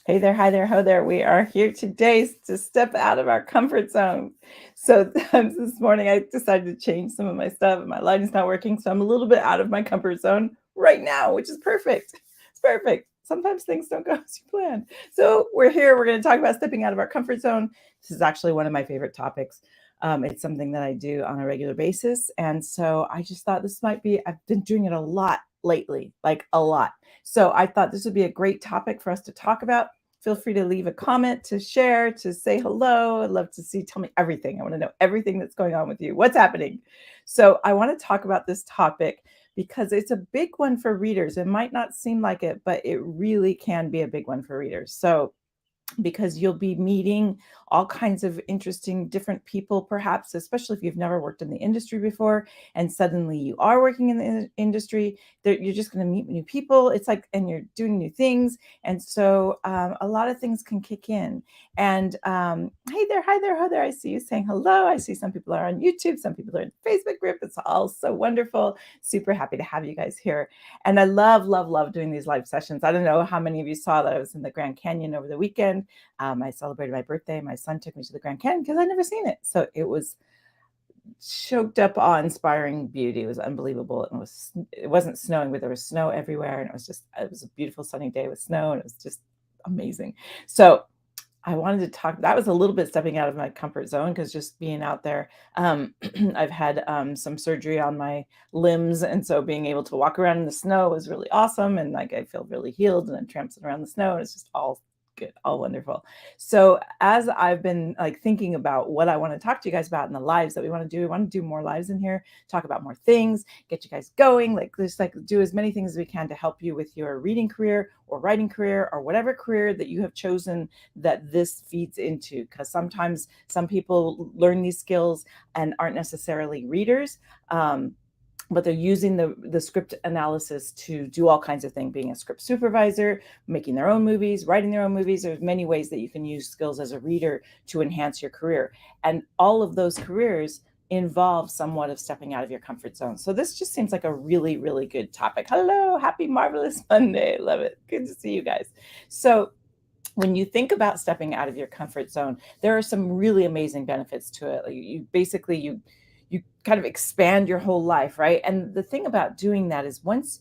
Hey there, hi there, ho there. We are here today to step out of our comfort zone. So this morning I decided to change some of my stuff and my lighting's not working. So I'm a little bit out of my comfort zone right now, which is perfect. It's perfect. Sometimes things don't go as you plan. So we're here. We're going to talk about stepping out of our comfort zone. This is actually one of my favorite topics. It's something that I do on a regular basis. And so I just thought this might be, I've been doing it a lot lately, like a lot. So I thought this would be a great topic for us to talk about. Feel free to leave a comment, to share, to say hello. I'd love to see, tell me everything. I want to know everything that's going on with you. What's happening? So I want to talk about this topic because it's a big one for readers. It might not seem like it, but it really can be a big one for readers. So because you'll be meeting all kinds of interesting different people, perhaps, especially if you've never worked in the industry before and suddenly you are working in the industry. You're just going to meet new people. It's like, and you're doing new things. And so a lot of things can kick in. And hey there, hi there, ho there. I see you saying hello. I see some people are on YouTube, some people are in the Facebook group. It's all so wonderful. Super happy to have you guys here. And I love, love, love doing these live sessions. I don't know how many of you saw that I was in the Grand Canyon over the weekend. I celebrated my birthday. My son took me to the Grand Canyon because I'd never seen it. So it was choked up, awe-inspiring beauty. It was unbelievable. It wasn't snowing, but there was snow everywhere. And it was a beautiful sunny day with snow. And it was just amazing. So I wanted to talk, that was a little bit stepping out of my comfort zone because just being out there, I've had some surgery on my limbs. And so being able to walk around in the snow was really awesome. And like, I feel really healed and I'm tramping around the snow and it's just all good, all wonderful. So as I've been like thinking about what I want to talk to you guys about in the lives that we want to do more lives in here, talk about more things, get you guys going, like just like do as many things as we can to help you with your reading career or writing career or whatever career that you have chosen that this feeds into. Because sometimes some people learn these skills and aren't necessarily readers. But they're using the script analysis to do all kinds of things, being a script supervisor, making their own movies, writing their own movies. There's many ways that you can use skills as a reader to enhance your career. And all of those careers involve somewhat of stepping out of your comfort zone. So this just seems like a really, really good topic. Hello, happy, marvelous Monday. Love it. Good to see you guys. So when you think about stepping out of your comfort zone, there are some really amazing benefits to it. Like you kind of expand your whole life, right? And the thing about doing that is once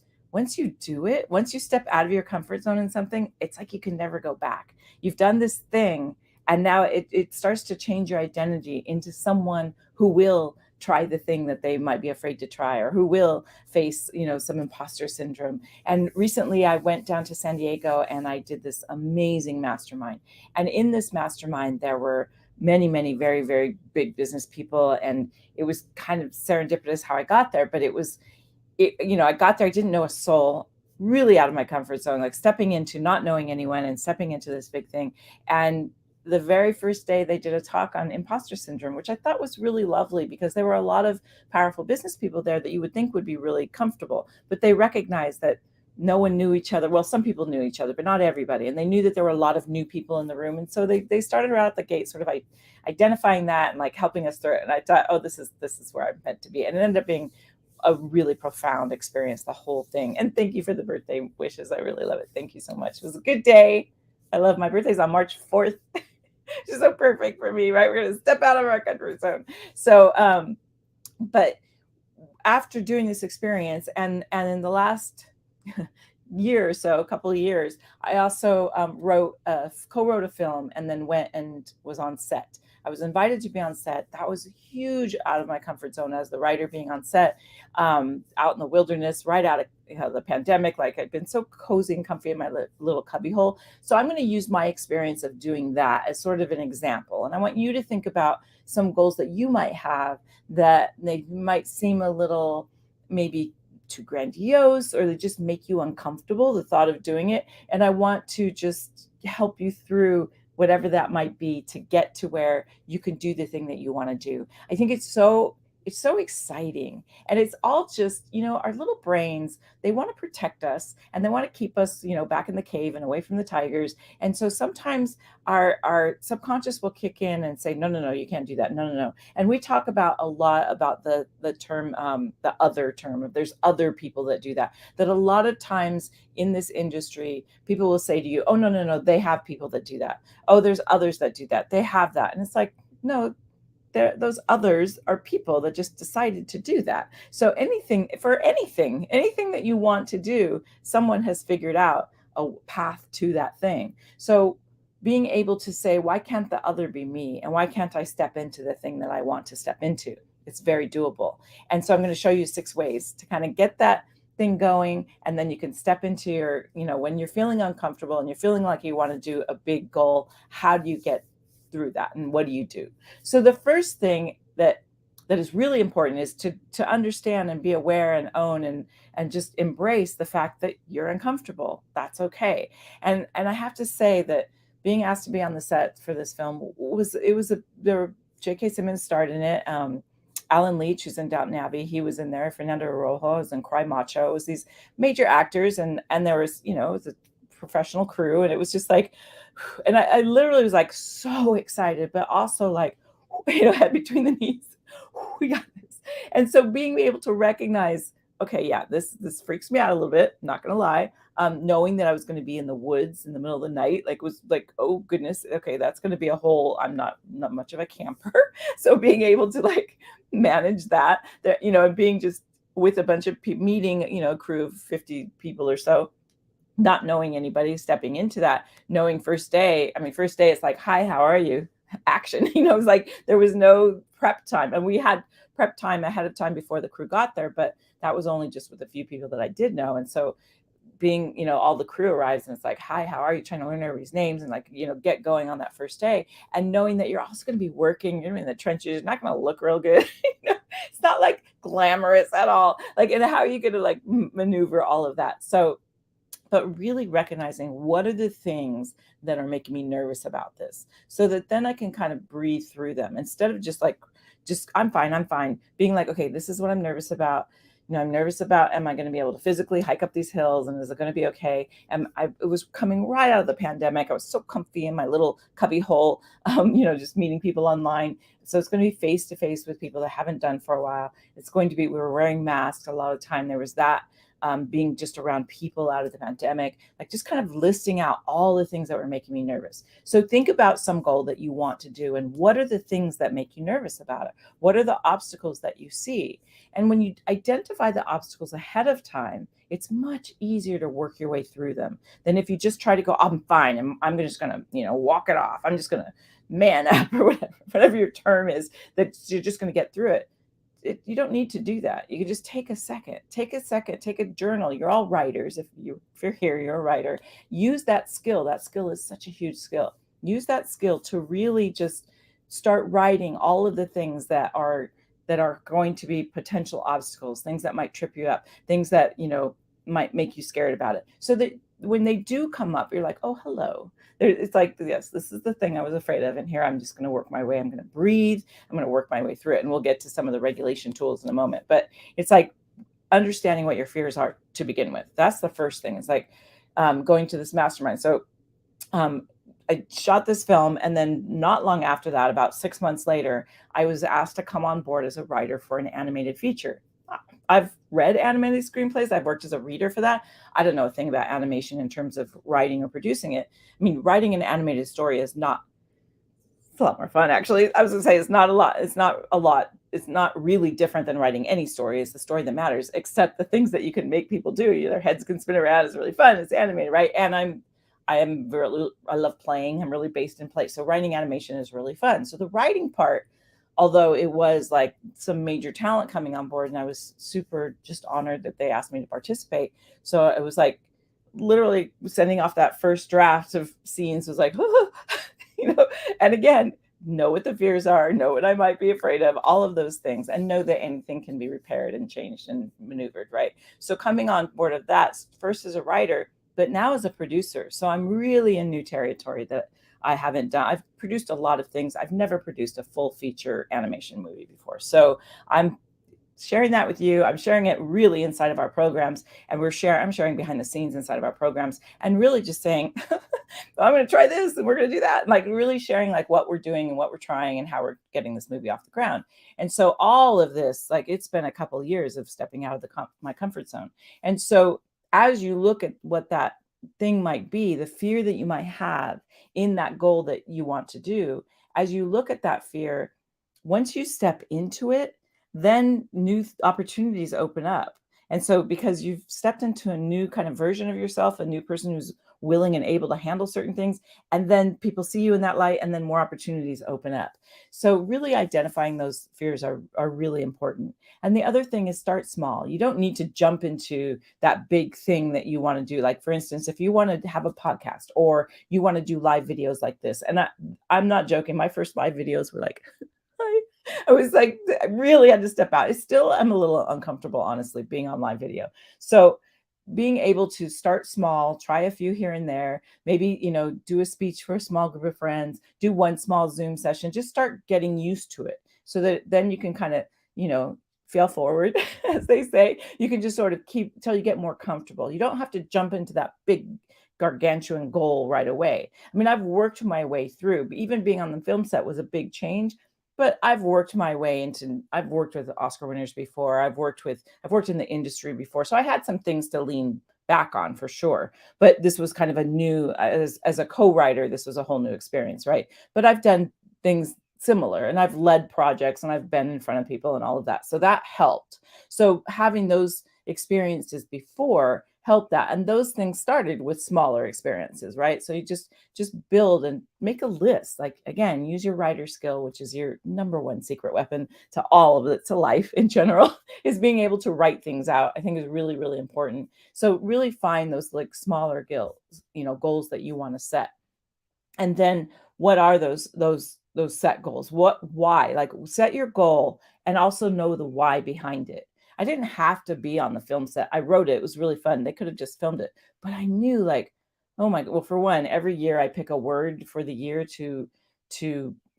you do it, once you step out of your comfort zone in something, it's like you can never go back. You've done this thing, and now it starts to change your identity into someone who will try the thing that they might be afraid to try or who will face, some imposter syndrome. And recently I went down to San Diego and I did this amazing mastermind. And in this mastermind, there were many, many very, very big business people. And it was kind of serendipitous how I got there, but I got there, I didn't know a soul, really out of my comfort zone, like stepping into not knowing anyone and stepping into this big thing. And the very first day they did a talk on imposter syndrome, which I thought was really lovely because there were a lot of powerful business people there that you would think would be really comfortable, but they recognized that no one knew each other. Well, some people knew each other, but not everybody. And they knew that there were a lot of new people in the room. And so they started right out the gate, sort of like identifying that and like helping us through it. And I thought, oh, this is where I'm meant to be. And it ended up being a really profound experience, the whole thing. And thank you for the birthday wishes. I really love it. Thank you so much. It was a good day. I love my birthday's on March 4th. It's so perfect for me, right? We're going to step out of our comfort zone. So, but after doing this experience and in the last year or so, a couple of years, I also co-wrote a film and then went and was on set. I was invited to be on set. That was huge out of my comfort zone as the writer, being on set, out in the wilderness, right out of the pandemic. Like I'd been so cozy and comfy in my little cubbyhole. So I'm going to use my experience of doing that as sort of an example. And I want you to think about some goals that you might have that they might seem a little maybe too grandiose or they just make you uncomfortable, the thought of doing it. And I want to just help you through whatever that might be to get to where you can do the thing that you want to do. I think it's so it's so exciting. And it's all just, our little brains, they want to protect us and they want to keep us, back in the cave and away from the tigers. And so sometimes our subconscious will kick in and say, no, no, no, you can't do that. No, no, no. And we talk about a lot about the term, the other term of there's other people that do that. That a lot of times in this industry, people will say to you, oh, no, no, no, they have people that do that. Oh, there's others that do that. They have that. And it's like, no, those others are people that just decided to do that. So anything that you want to do, someone has figured out a path to that thing. So being able to say, why can't the other be me? And why can't I step into the thing that I want to step into? It's very doable. And so I'm going to show you 6 ways to kind of get that thing going. And then you can step into your, when you're feeling uncomfortable and you're feeling like you want to do a big goal, how do you get through that and what do you do? So the first thing that is really important is to understand and be aware and own and just embrace the fact that you're uncomfortable. That's okay. And I have to say that being asked to be on the set for this film J.K. Simmons starred in it. Alan Leech, who's in Downton Abbey, he was in there. Fernando Araujo was in Cry Macho. It was these major actors, and there was, it was a professional crew, and it was just like, and I literally was like so excited, but also like, head between the knees. We got this. And so being able to recognize, okay, yeah, this freaks me out a little bit, not gonna lie. Knowing that I was going to be in the woods in the middle of the night, like was like, oh goodness, okay, that's going to be a whole. I'm not much of a camper, so being able to like manage that, and being just with a bunch of people, meeting, a crew of 50 people or so, not knowing anybody, stepping into that, knowing first day it's like, hi, how are you? Action. It's like there was no prep time, and we had prep time ahead of time before the crew got there, but that was only just with a few people that I did know. And so being, all the crew arrives and it's like, hi, how are you? Trying to learn everybody's names and like, get going on that first day, and knowing that you're also going to be working, in the trenches, you're not going to look real good. It's not like glamorous at all. Like, and how are you going to like maneuver all of that? So, but really recognizing what are the things that are making me nervous about this, so that then I can kind of breathe through them instead of just I'm fine. Being like, okay, this is what I'm nervous about. I'm nervous about, am I going to be able to physically hike up these hills? And is it going to be okay? And it was coming right out of the pandemic. I was so comfy in my little cubby hole, just meeting people online. So it's going to be face to face with people that I haven't done for a while. It's going to be, we were wearing masks a lot of the time. There was that. Being just around people out of the pandemic, like just kind of listing out all the things that were making me nervous. So think about some goal that you want to do, and what are the things that make you nervous about it? What are the obstacles that you see? And when you identify the obstacles ahead of time, it's much easier to work your way through them than if you just try to go, I'm fine, I'm just going to, walk it off. I'm just going to man up, or whatever your term is, that you're just going to get through it. You don't need to do that. You can just take a second, take a journal. You're all writers. If you're here, you're a writer. Use that skill. That skill is such a huge skill. Use that skill to really just start writing all of the things that are going to be potential obstacles, things that might trip you up, things that, might make you scared about it. So that when they do come up, you're like, oh, hello. It's like, yes, this is the thing I was afraid of. And here I'm just going to work my way. I'm going to breathe. I'm going to work my way through it. And we'll get to some of the regulation tools in a moment. But it's like understanding what your fears are to begin with. That's the first thing. It's like going to this mastermind. So I shot this film. And then not long after that, about 6 months later, I was asked to come on board as a writer for an animated feature. I've read animated screenplays. I've worked as a reader for that. I don't know a thing about animation in terms of writing or producing it. I mean, writing an animated story is not, it's a lot more fun, actually. I was going to say it's not a lot. It's not really different than writing any story. It's the story that matters, except the things that you can make people do. Their heads can spin around. It's really fun. It's animated, right? And I love playing. I'm really based in play. So writing animation is really fun. So the writing part, although it was like some major talent coming on board, and I was super just honored that they asked me to participate. So it was like literally sending off that first draft of scenes was like, and again, know what the fears are, know what I might be afraid of, all of those things, and know that anything can be repaired and changed and maneuvered, right? So coming on board of that, first as a writer, but now as a producer. So I'm really in new territory that I've produced a lot of things. I've never produced a full feature animation movie before. So I'm sharing that with you. I'm sharing it really inside of our programs, and I'm sharing behind the scenes inside of our programs, and really just saying, I'm going to try this and we're going to do that. And like really sharing like what we're doing and what we're trying and how we're getting this movie off the ground. And so all of this, like it's been a couple of years of stepping out of my comfort zone. And so as you look at what that thing might be, the fear that you might have in that goal that you want to do, as you look at that fear, once you step into it, then new opportunities open up. And so because you've stepped into a new kind of version of yourself, a new person who's willing and able to handle certain things, and then people see you in that light, and then more opportunities open up. So really identifying those fears are really important. And the other thing is start small. You don't need to jump into that big thing that you want to do. Like for instance, if you want to have a podcast or you want to do live videos like this, and I'm not joking, my first live videos were like, I was like, I really had to step out. I still am a little uncomfortable, honestly, being on live video. So being able to start small, try a few here and there, maybe, do a speech for a small group of friends, do one small Zoom session, just start getting used to it so that then you can kind of, fail forward, as they say. You can just sort of keep till you get more comfortable. You don't have to jump into that big gargantuan goal right away. I mean, I've worked my way through, but even being on the film set was a big change. But I've worked my way I've worked with Oscar winners before. I've worked in the industry before. So I had some things to lean back on for sure. But this was kind of a new, as a co-writer, this was a whole new experience, right? But I've done things similar, and I've led projects, and I've been in front of people and all of that. So that helped. So having those experiences before helped that. And those things started with smaller experiences, right? So you just build and make a list. Like again, use your writer skill, which is your number one secret weapon to all of it, to life in general, is being able to write things out. I think is really, really important. So really find those like smaller goals that you want to set. And then what are those set goals? Why? Like set your goal and also know the why behind it. I didn't have to be on the film set. I wrote it. It was really fun. They could have just filmed it. But I knew like, oh my God. Well, for one, every year I pick a word for the year to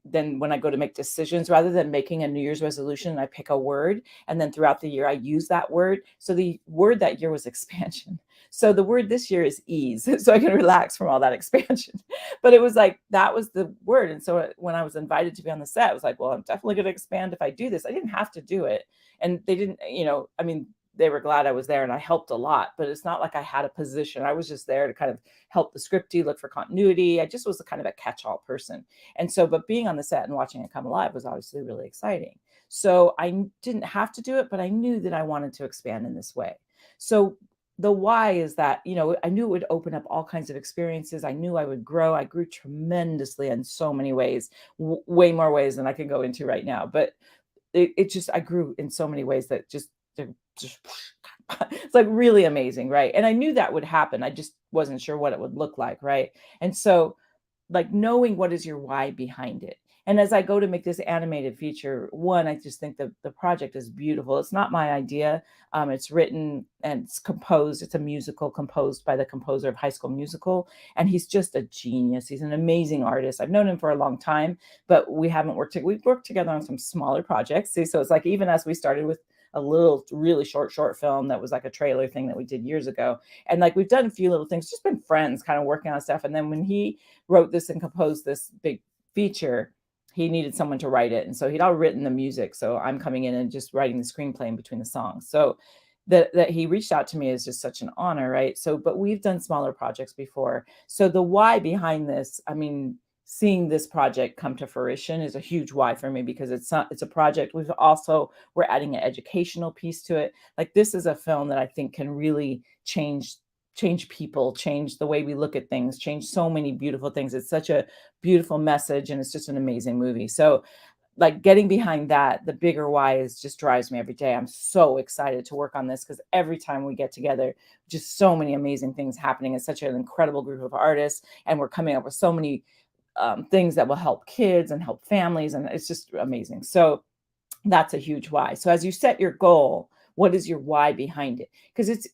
then when I go to make decisions, rather than making a New Year's resolution, I pick a word. And then throughout the year, I use that word. So the word that year was expansion. So the word this year is ease. So I can relax from all that expansion. But it was like, that was the word. And so when I was invited to be on the set, I was like, well, I'm definitely going to expand if I do this. I didn't have to do it. And they didn't, I mean, they were glad I was there and I helped a lot, but it's not like I had a position. I was just there to kind of help the scriptee, look for continuity. I just was a kind of a catch-all person. And so, but being on the set and watching it come alive was obviously really exciting. So I didn't have to do it, but I knew that I wanted to expand in this way. So the why is that, I knew it would open up all kinds of experiences. I knew I would grow. I grew tremendously in so many ways, way more ways than I can go into right now. But I grew in so many ways that just it's like really amazing, right? And I knew that would happen. I just wasn't sure what it would look like, right? And so like knowing what is your why behind it. And as I go to make this animated feature, one, I just think the project is beautiful. It's not my idea. It's written and it's composed. It's a musical composed by the composer of High School Musical. And he's just a genius. He's an amazing artist. I've known him for a long time, but we haven't worked. We've worked together on some smaller projects. See, so it's like, even as we started with a little really short film that was like a trailer thing that we did years ago. And like, we've done a few little things, just been friends kind of working on stuff. And then when he wrote this and composed this big feature, he needed someone to write it. And so he'd all written the music. So I'm coming in and just writing the screenplay in between the songs. So that he reached out to me is just such an honor, right? So, but we've done smaller projects before. So the why behind this, I mean, seeing this project come to fruition is a huge why for me, because it's a project. We're adding an educational piece to it. Like, this is a film that I think can really change people, change the way we look at things, change so many beautiful things. It's such a beautiful message, and it's just an amazing movie. So like, getting behind that, the bigger why just drives me every day. I'm so excited to work on this, because every time we get together, just so many amazing things happening. It's such an incredible group of artists, and we're coming up with so many things that will help kids and help families. And it's just amazing. So that's a huge why. So as you set your goal, what is your why behind it? Because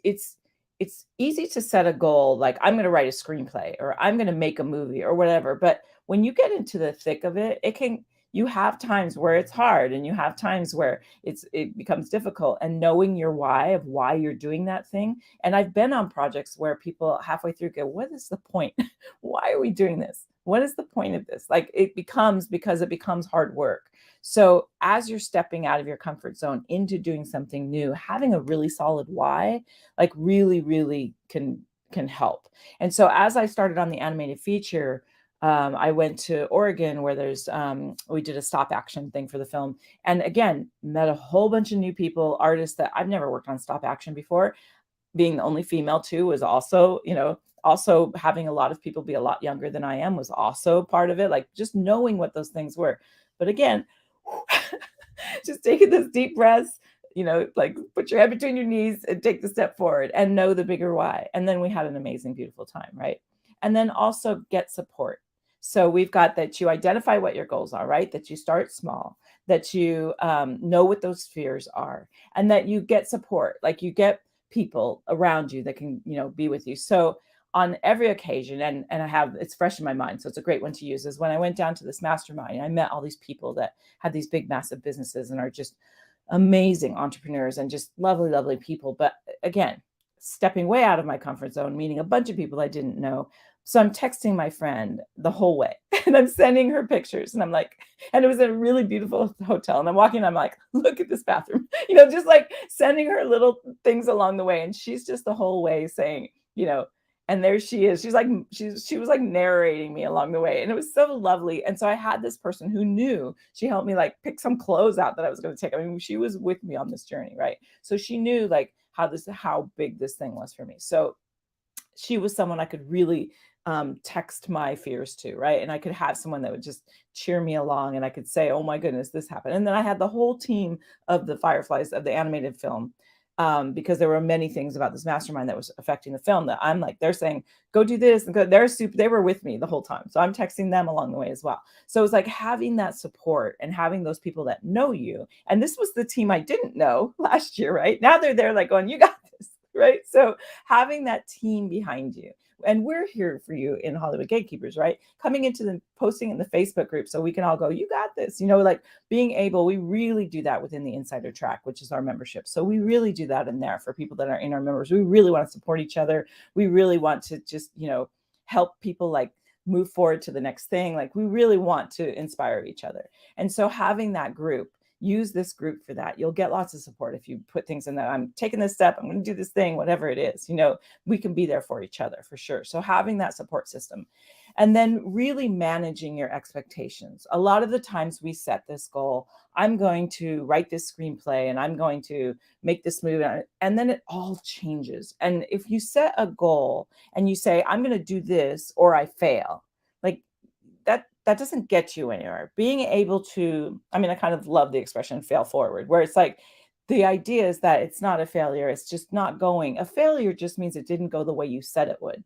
it's easy to set a goal like I'm going to write a screenplay or I'm going to make a movie or whatever, but when you get into the thick of it, it can you have times where it's hard and you have times where it becomes difficult, and knowing your why of why you're doing that thing. And I've been on projects where people halfway through go, what is the point? Why are we doing this? What is the point of this? Like it becomes because it becomes hard work. So as you're stepping out of your comfort zone into doing something new, having a really solid why, like really can help. And so as I started on the animated feature, I went to Oregon where there's we did a stop action thing for the film, and again met a whole bunch of new people, artists that I've never worked on stop action before. Being the only female too was also, also having a lot of people be a lot younger than I am was also part of it, like just knowing what those things were. But again, just taking this deep breaths, like put your head between your knees and take the step forward and know the bigger why. And then we had an amazing, beautiful time, right? And then also get support. So we've got that you identify what your goals are, right? That you start small, that you know what those fears are, and that you get support, like you get people around you that can, be with you. So on every occasion, and I have, it's fresh in my mind, so it's a great one to use, is when I went down to this mastermind, I met all these people that have these big, massive businesses and are just amazing entrepreneurs and just lovely, lovely people. But again, stepping way out of my comfort zone, meeting a bunch of people I didn't know. So I'm texting my friend the whole way and I'm sending her pictures and I'm like, and it was a really beautiful hotel. And I'm walking, I'm like, look at this bathroom, just like sending her little things along the way. And she's just the whole way saying, and there she is. She's like, she was like narrating me along the way. And it was so lovely. And so I had this person who knew, she helped me like pick some clothes out that I was going to take. I mean, she was with me on this journey, right? So she knew like how big this thing was for me. So she was someone I could really text my fears to, right? And I could have someone that would just cheer me along and I could say, oh my goodness, this happened. And then I had the whole team of the Fireflies of the animated film, because there were many things about this mastermind that was affecting the film that I'm like, they're saying, go do this and go, they were with me the whole time. So I'm texting them along the way as well. So it's like having that support and having those people that know you. And this was the team I didn't know last year, right? Now they're there like going, you got this, right? So having that team behind you. And we're here for you in Hollywood Gatekeepers, right? Coming into the posting in the Facebook group so we can all go, you got this, like being able, we really do that within the Insider Track, which is our membership. So we really do that in there for people that are in our members. We really want to support each other. We really want to just, help people like move forward to the next thing. Like we really want to inspire each other. And so having that group, use this group for that. You'll get lots of support if you put things in that. I'm taking this step. I'm going to do this thing, whatever it is, we can be there for each other for sure. So having that support system and then really managing your expectations. A lot of the times we set this goal, I'm going to write this screenplay and I'm going to make this movie. And then it all changes. And if you set a goal and you say, I'm going to do this or I fail, like that doesn't get you anywhere. Being able to, I mean, I kind of love the expression fail forward, where it's like the idea is that it's not a failure. It's just not going. A failure just means it didn't go the way you said it would.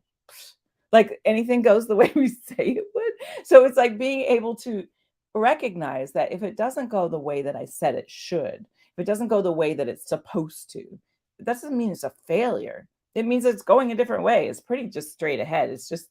Like anything goes the way we say it would. So it's like being able to recognize that if it doesn't go the way that I said it should, if it doesn't go the way that it's supposed to, that doesn't mean it's a failure. It means it's going a different way. It's pretty just straight ahead. It's just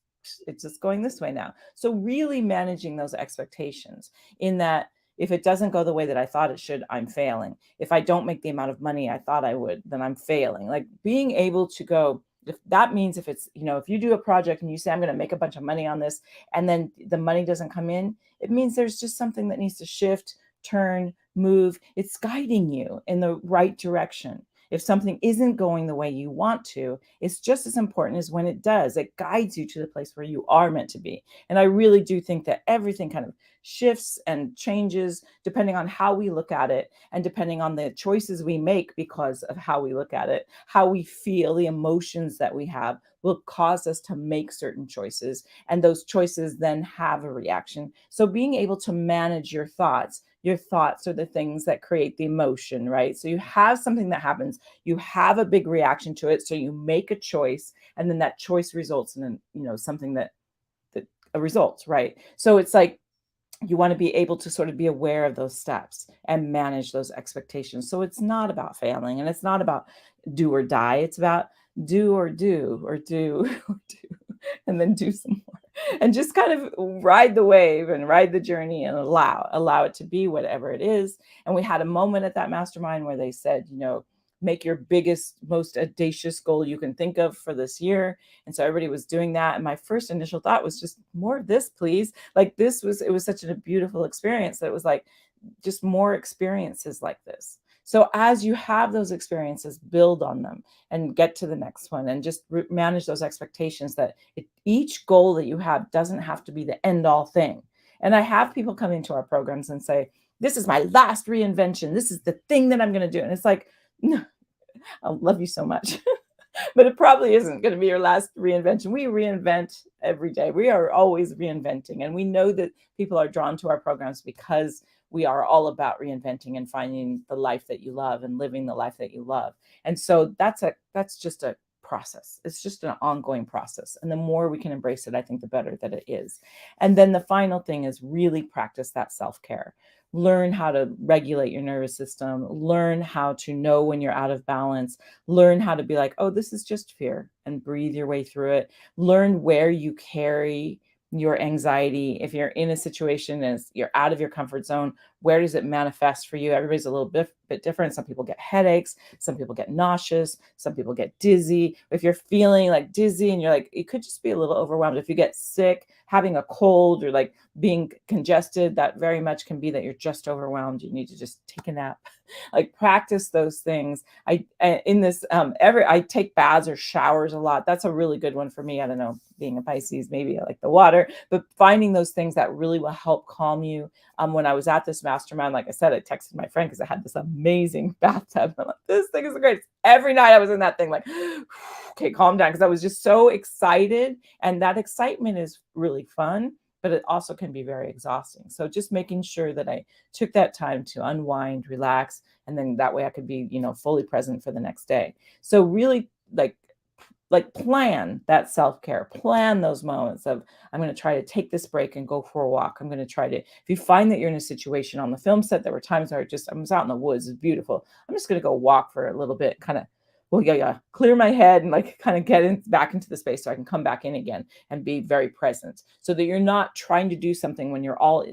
going this way now. So really managing those expectations in that if it doesn't go the way that I thought it should, I'm failing. If I don't make the amount of money I thought I would, then I'm failing. Like being able to go, if that means if it's, if you do a project and you say, I'm going to make a bunch of money on this, and then the money doesn't come in, it means there's just something that needs to shift, turn, move. It's guiding you in the right direction. If something isn't going the way you want to, it's just as important as when it does. It guides you to the place where you are meant to be. And I really do think that everything kind of shifts and changes depending on how we look at it and depending on the choices we make because of how we look at it, how we feel, the emotions that we have will cause us to make certain choices. And those choices then have a reaction. So being able to manage your thoughts are the things that create the emotion, right? So you have something that happens, you have a big reaction to it. So you make a choice and then that choice results in, something that a result, right? So it's like, you want to be able to sort of be aware of those steps and manage those expectations. So it's not about failing and it's not about do or die. It's about do or do or do or do, and then do some more. And just kind of ride the wave and ride the journey and allow it to be whatever it is. And we had a moment at that mastermind where they said, make your biggest, most audacious goal you can think of for this year. And so everybody was doing that. And my first initial thought was just more of this, please. Like it was such a beautiful experience that it was like just more experiences like this. So as you have those experiences, build on them and get to the next one, and just manage those expectations that each goal that you have doesn't have to be the end all thing. And I have people come into our programs and say, this is my last reinvention. This is the thing that I'm going to do. And it's like, no, I love you so much. But it probably isn't going to be your last reinvention. We reinvent every day. We are always reinventing. And we know that people are drawn to our programs because we are all about reinventing and finding the life that you love and living the life that you love. And so that's just a process. It's just an ongoing process. And the more we can embrace it, I think the better that it is. And then the final thing is really practice that self-care. Learn how to regulate your nervous system, learn how to know when you're out of balance, learn how to be like, oh, this is just fear, and breathe your way through it. Learn where you carry your anxiety. If you're in a situation and you're out of your comfort zone, where does it manifest for you? Everybody's a little bit different. Some people get headaches, some people get nauseous, some people get dizzy. If you're feeling like dizzy and you're like, it could just be a little overwhelmed. If you get sick, having a cold, or like being congested, that very much can be that you're just overwhelmed. You need to just take a nap. Like practice those things. I take baths or showers a lot. That's a really good one for me. I don't know, being a Pisces, maybe I like the water, but finding those things that really will help calm you. When I was at this mastermind, like I said, I texted my friend because I had this amazing bathtub. I'm like, this thing is the greatest. Every night I was in that thing like, okay, calm down. Because I was just so excited. And that excitement is really fun, but it also can be very exhausting. So just making sure that I took that time to unwind, relax, and then that way I could be, fully present for the next day. So really like plan that self-care, plan those moments of, I'm going to try to take this break and go for a walk. I'm going to try to, if you find that you're in a situation on the film set, there were times where I was out in the woods, it's beautiful. I'm just going to go walk for a little bit, kind of, clear my head and like kind of get back into the space so I can come back in again and be very present, so that you're not trying to do something when you're all,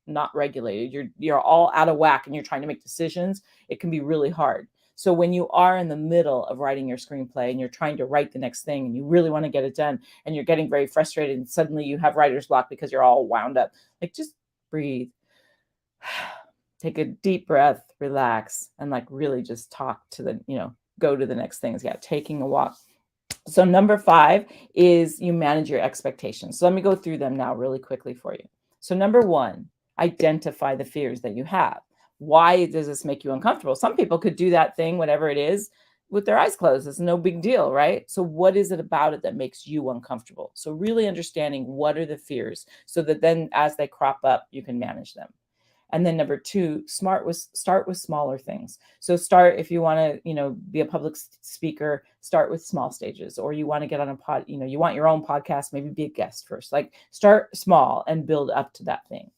not regulated. You're all out of whack and you're trying to make decisions. It can be really hard. So when you are in the middle of writing your screenplay and you're trying to write the next thing and you really want to get it done and you're getting very frustrated and suddenly you have writer's block because you're all wound up, like just breathe, take a deep breath, relax, and like really just talk to go to the next things. Yeah, taking a walk. So number 5 is you manage your expectations. So let me go through them now really quickly for you. So number 1, identify the fears that you have. Why does this make you uncomfortable? Some people could do that thing, whatever it is, with their eyes closed. It's no big deal, right? So what is it about it that makes you uncomfortable? So really understanding what are the fears, so that then as they crop up, you can manage them. And then number 2, start with smaller things. So if you want to, be a public speaker, start with small stages, or you want to get on a pod, you want your own podcast, maybe be a guest first. Like start small and build up to that thing.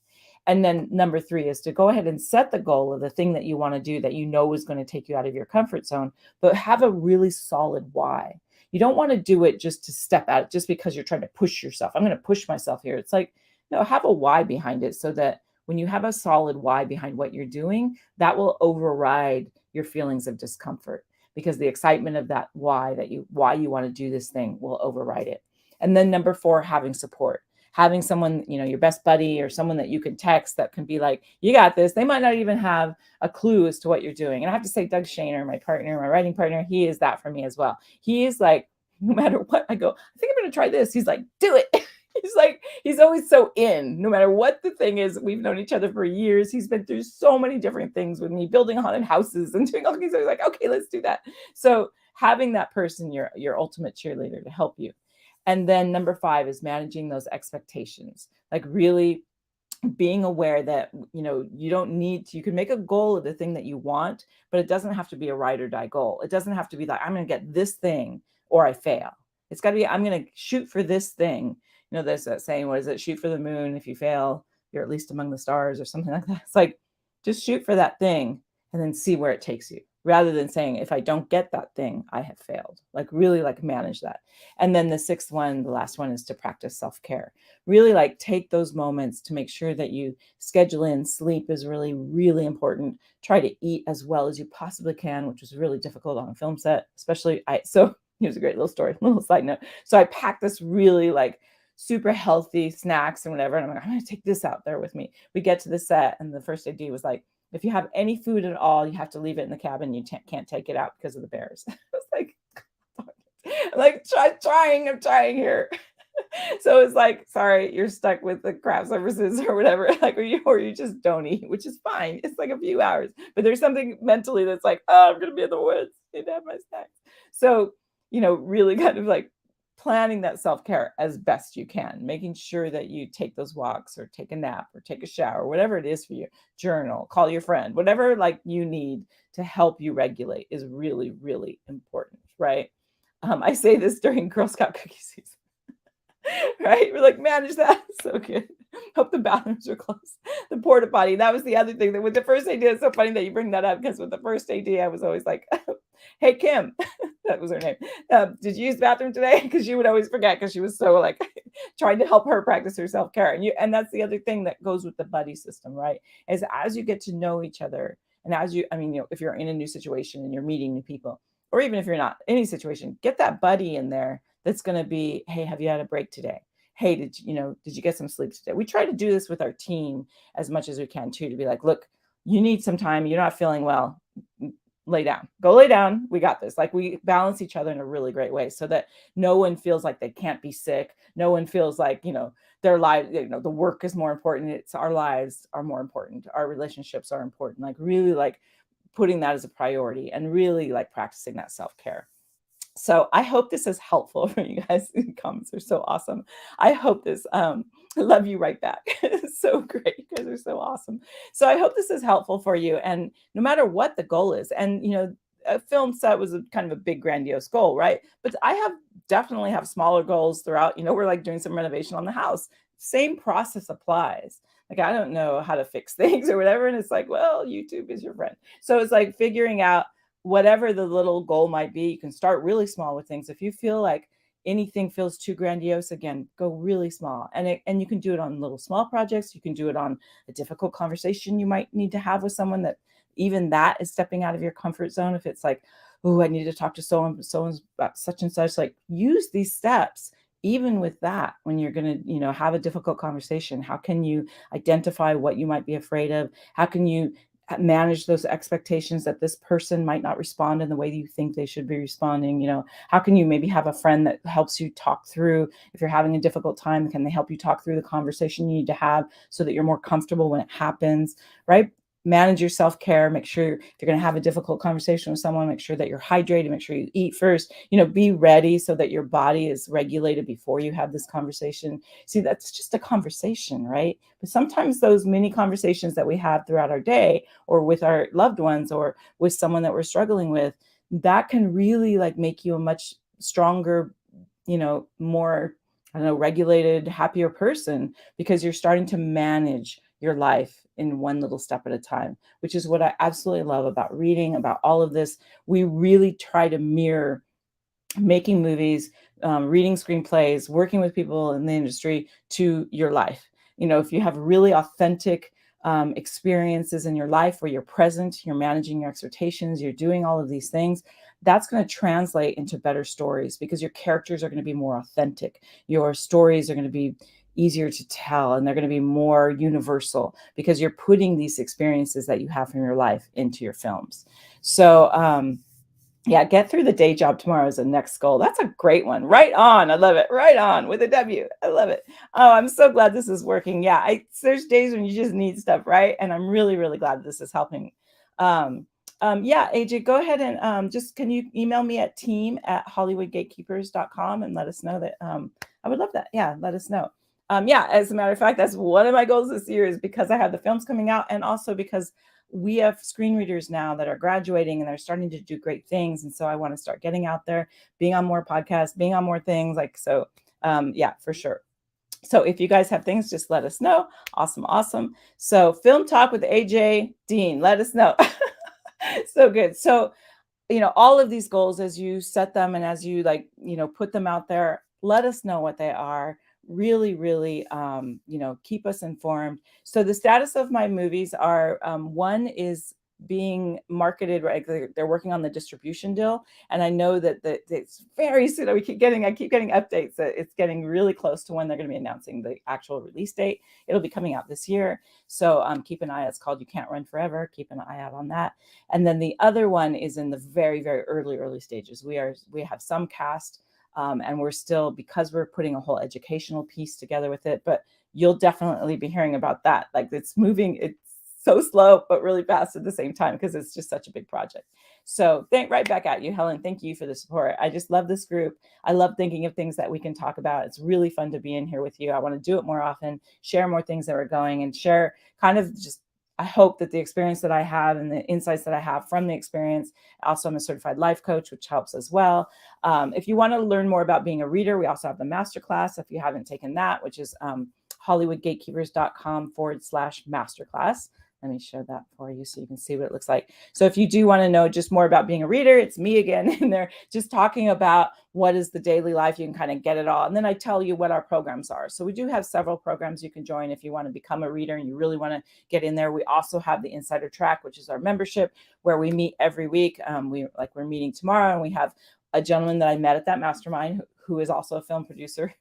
And then number 3 is to go ahead and set the goal of the thing that you want to do that is going to take you out of your comfort zone, but have a really solid why. You don't want to do it just to step out, just because you're trying to push yourself. I'm going to push myself here. It's like, have a why behind it, so that when you have a solid why behind what you're doing, that will override your feelings of discomfort, because the excitement of that why you want to do this thing will override it. And then number 4, having support. Having someone, your best buddy or someone that you can text that can be like, you got this. They might not even have a clue as to what you're doing. And I have to say, Doug Shaner, my writing partner, he is that for me as well. He is like, no matter what I go, I think I'm going to try this. He's like, do it. He's always so in, no matter what the thing is. We've known each other for years. He's been through so many different things with me, building haunted houses and doing all these things. Like, okay, let's do that. So having that person, your ultimate cheerleader to help you. And then number 5 is managing those expectations, like really being aware that, you don't need to, you can make a goal of the thing that you want, but it doesn't have to be a ride or die goal. It doesn't have to be like, I'm going to get this thing or I fail. It's got to be, I'm going to shoot for this thing. There's that saying, what is it? Shoot for the moon. If you fail, you're at least among the stars, or something like that. It's like, just shoot for that thing and then see where it takes you. rather than saying, if I don't get that thing, I have failed. Like really like manage that. And then the sixth one, the last one, is to practice self-care. Really like take those moments to make sure that you schedule in. Sleep is really, really important. Try to eat as well as you possibly can, which was really difficult on a film set, especially so here's a great little story, little side note. So I packed this really like super healthy snacks and whatever. And I'm like, I'm going to take this out there with me. We get to the set, and the first AD was like, if you have any food at all, you have to leave it in the cabin. You can't take it out because of the bears. I was like, I'm like I'm trying here. So it's like, sorry, you're stuck with the craft services or whatever, like, or you just don't eat, which is fine. It's like a few hours, but there's something mentally that's like, oh, I'm gonna be in the woods, need to have my snacks. So, really kind of like planning that self-care as best you can, making sure that you take those walks or take a nap or take a shower, whatever it is for you, journal, call your friend, whatever like you need to help you regulate is really, really important, right? I say this during Girl Scout cookie season. Right? We're like, manage that. So good. Hope the bathrooms are closed. The porta potty. That was the other thing that with the first AD, it's so funny that you bring that up because with the first AD, I was always like, hey, Kim, that was her name. Did you use the bathroom today? Because she would always forget because she was so like trying to help her practice her self-care. And that's the other thing that goes with the buddy system, right? Is as you get to know each other and if you're in a new situation and you're meeting new people, or even if you're not in any situation, get that buddy in there that's going to be, hey, have you had a break today? Hey, did you get some sleep today? We try to do this with our team as much as we can too, to be like, look, you need some time. You're not feeling well. Lay down, go lay down. We got this. Like we balance each other in a really great way so that no one feels like they can't be sick. No one feels like, their life, the work is more important. It's our lives are more important. Our relationships are important. Like really like putting that as a priority and really like practicing that self-care. So I hope this is helpful for you guys. The comments are so awesome. I hope this, I love you right back. It's so great. You guys are so awesome. So I hope this is helpful for you. And no matter what the goal is, and, a film set was kind of a big grandiose goal, right? But I definitely have smaller goals throughout, we're like doing some renovation on the house. Same process applies. Like, I don't know how to fix things or whatever. And it's like, well, YouTube is your friend. So it's like figuring out whatever the little goal might be. You can start really small with things. If you feel like anything feels too grandiose, again, go really small. And you can do it on little small projects. You can do it on a difficult conversation you might need to have with someone that even that is stepping out of your comfort zone. If it's like, oh, I need to talk to someone's about such and such, like use these steps. Even with that, when you're going to, have a difficult conversation, how can you identify what you might be afraid of? How can you manage those expectations that this person might not respond in the way that you think they should be responding? How can you maybe have a friend that helps you talk through, if you're having a difficult time, can they help you talk through the conversation you need to have so that you're more comfortable when it happens, right? Manage your self-care. Make sure if you're going to have a difficult conversation with someone, make sure that you're hydrated, make sure you eat first, be ready so that your body is regulated before you have this conversation. See, that's just a conversation, right? But sometimes those mini conversations that we have throughout our day or with our loved ones or with someone that we're struggling with, that can really like make you a much stronger, more, regulated, happier person because you're starting to manage your life in one little step at a time, which is what I absolutely love about reading, about all of this. We really try to mirror making movies, reading screenplays, working with people in the industry to your life. If you have really authentic experiences in your life where you're present, you're managing your expectations, you're doing all of these things, that's going to translate into better stories because your characters are going to be more authentic. Your stories are going to be easier to tell and they're going to be more universal because you're putting these experiences that you have from your life into your films. So, get through the day job tomorrow is the next goal. That's a great one. Right on. I love it. Right on with a W. I love it. Oh, I'm so glad this is working. Yeah, there's days when you just need stuff, right? And I'm really, really glad this is helping. AJ, go ahead and can you email me at team@hollywoodgatekeepers.com and let us know that I would love that. Yeah, let us know. As a matter of fact, that's one of my goals this year is because I have the films coming out and also because we have screen readers now that are graduating and they're starting to do great things. And so I want to start getting out there, being on more podcasts, being on more things for sure. So if you guys have things, just let us know. Awesome. So Film Talk with AJ Dean, let us know. So good. So, all of these goals, as you set them and as you like, put them out there, let us know what they are. Really, really, keep us informed. So the status of my movies are, one is being marketed, right? They're working on the distribution deal. And I know that it's very soon. I keep getting updates that it's getting really close to when they're going to be announcing the actual release date. It'll be coming out this year. So keep an eye out. It's called You Can't Run Forever. Keep an eye out on that. And then the other one is in the very, very early stages. We have some cast, and we're still, because we're putting a whole educational piece together with it, but you'll definitely be hearing about that. Like, it's moving, it's so slow, but really fast at the same time, because it's just such a big project. So right back at you, Helen. Thank you for the support. I just love this group. I love thinking of things that we can talk about. It's really fun to be in here with you. I want to do it more often, share more things that are going, and share kind of just, I hope that the experience that I have and the insights that I have from the experience. Also, I'm a certified life coach, which helps as well. If you want to learn more about being a reader, we also have the masterclass. If you haven't taken that, which is hollywoodgatekeepers.com/masterclass. Let me show that for you so you can see what it looks like. So if you do want to know just more about being a reader, it's me again in there, just talking about what is the daily life. You can kind of get it all. And then I tell you what our programs are. So we do have several programs you can join if you want to become a reader and you really want to get in there. We also have the Insider Track, which is our membership, where we meet every week. We're meeting tomorrow, and we have a gentleman that I met at that mastermind who is also a film producer,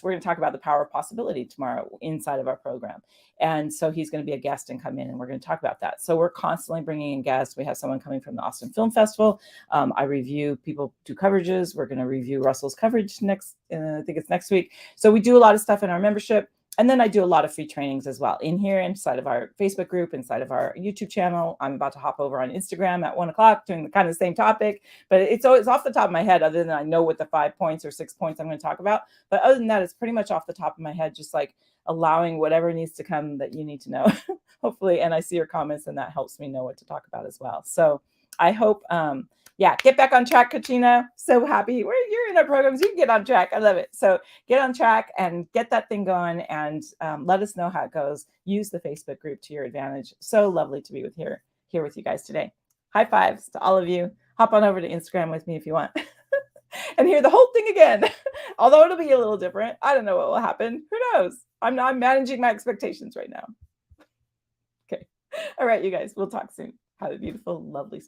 we're going to talk about the power of possibility tomorrow inside of our program. And so he's going to be a guest and come in, and we're going to talk about that. So we're constantly bringing in guests. We have someone coming from the Austin Film Festival. I review, people do coverages. We're going to review Russell's coverage I think it's next week. So we do a lot of stuff in our membership. And then I do a lot of free trainings as well in here, inside of our Facebook group, inside of our YouTube channel. I'm about to hop over on Instagram at 1:00 doing the kind of same topic, but it's always off the top of my head, other than I know what the 5 points or 6 points I'm going to talk about. But other than that, it's pretty much off the top of my head, just like allowing whatever needs to come that you need to know, hopefully. And I see your comments, and that helps me know what to talk about as well. So I hope, get back on track, Katrina. So happy you're in our programs. You can get on track. I love it. So get on track and get that thing going, and let us know how it goes. Use the Facebook group to your advantage. So lovely to be here with you guys today. High fives to all of you. Hop on over to Instagram with me if you want and hear the whole thing again. Although it'll be a little different. I don't know what will happen. Who knows? I'm managing my expectations right now. Okay. All right, you guys. We'll talk soon. Have a beautiful, lovely space.